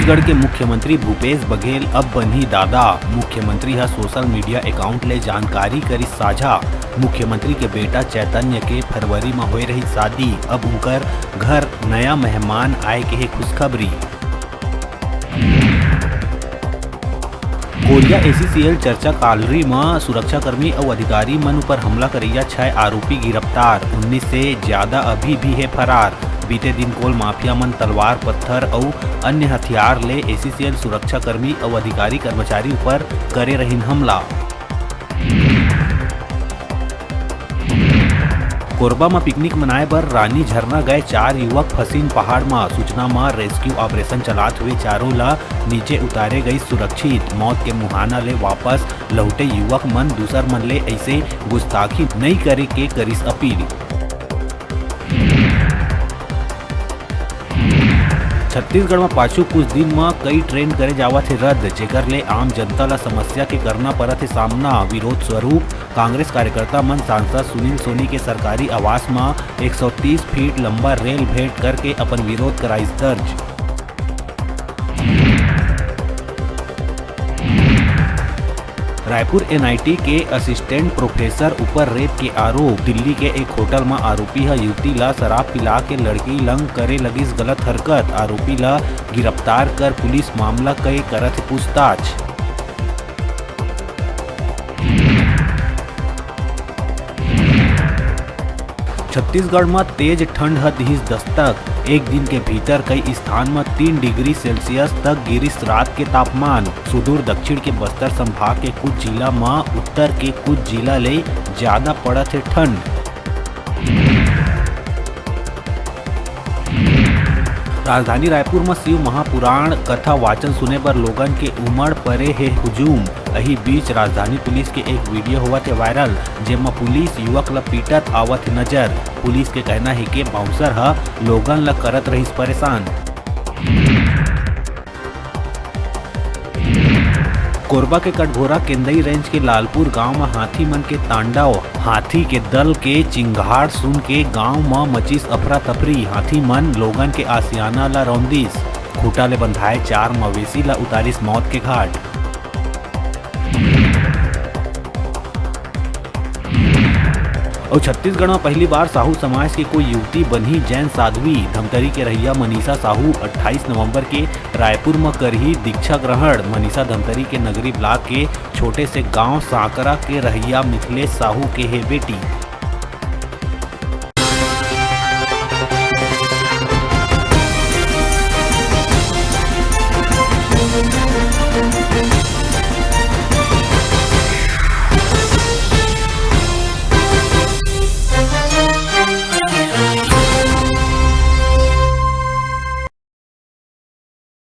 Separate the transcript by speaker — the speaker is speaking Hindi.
Speaker 1: छत्तीसगढ़ के मुख्यमंत्री भूपेश बघेल अब बनी दादा। मुख्यमंत्री हा सोशल मीडिया अकाउंट ले जानकारी करी साझा। मुख्यमंत्री के बेटा चैतन्य के फरवरी में होए रही शादी, अब उनकर घर नया मेहमान आए के है खुशखबरी। कोरिया ACCL चर्चा कालरी में सुरक्षाकर्मी और अधिकारी मन पर हमला करैया 6 आरोपी गिरफ्तार, 19 से ज्यादा अभी भी है फरार। बीते दिन कोल माफिया मन तलवार, पत्थर और अन्य हथियार ले ACCL सुरक्षाकर्मी और अधिकारी कर्मचारी पर करे रहीन हमला। कोरबा में पिकनिक मनाए बर रानी झरना गए 4 युवक फसीन पहाड़ में। सूचना में रेस्क्यू ऑपरेशन चलात हुए चारों ला नीचे उतारे गई सुरक्षित। मौत के मुहाना ले वापस लौटे युवक मन दूसर मन ले ऐसे गुस्ताखी नहीं करे के करिस अपील। छत्तीसगढ़ में पाछू कुछ दिन में कई ट्रेन करे जावत है रद्द, जेकर ले आम जनता ला समस्या के करना पड़त है सामना। विरोध स्वरूप कांग्रेस कार्यकर्ता मन सांसद सुनील सोनी के सरकारी आवास में 130 फीट लंबा रेल भेंट करके अपन विरोध कराइस दर्ज। रायपुर NIT के असिस्टेंट प्रोफेसर ऊपर रेप के आरोप। दिल्ली के एक होटल में आरोपी है युवती ला शराब पिला के लड़की लंग करे लगिस गलत हरकत। आरोपी ला गिरफ्तार कर पुलिस मामला कई करत है पूछताछ। छत्तीसगढ़ में तेज ठंड दिहिस दस्तक। एक दिन के भीतर कई स्थान में 3 डिग्री सेल्सियस तक गिरिस रात के तापमान। सुदूर दक्षिण के बस्तर संभाग के कुछ जिला में, उत्तर के कुछ जिला ले ज्यादा पड़त है ठंड। राजधानी रायपुर में शिव महापुराण कथा वाचन सुने पर लोगन के उमड़ पड़े है हुजूम। यही बीच राजधानी पुलिस के एक वीडियो हुआ थे वायरल, जेमा पुलिस युवक ला पीटत आवत नजर। पुलिस के कहना है कि बाउंसर हा लोगन ला करत रहीस परेशान। कोरबा के कटघोरा केंदई रेंज के लालपुर गांव में हाथी मन के तांडव। हाथी के दल के चिंगाड़ सुन के गांव में मचिस अफरा तफरी। हाथी मन लोगन के आसियाना ला रौंदिस। खूटा ले बंधाए 4 मवेशी ला उतारिस मौत के घाट। और छत्तीसगढ़ में पहली बार साहू समाज की कोई युवती बनी जैन साध्वी। धमतरी के रहिया मनीषा साहू 28 नवंबर के रायपुर में करही दीक्षा ग्रहण। मनीषा धमतरी के नगरी ब्लॉक के छोटे से गांव सांकरा के रहिया मिथिलेश साहू के है बेटी।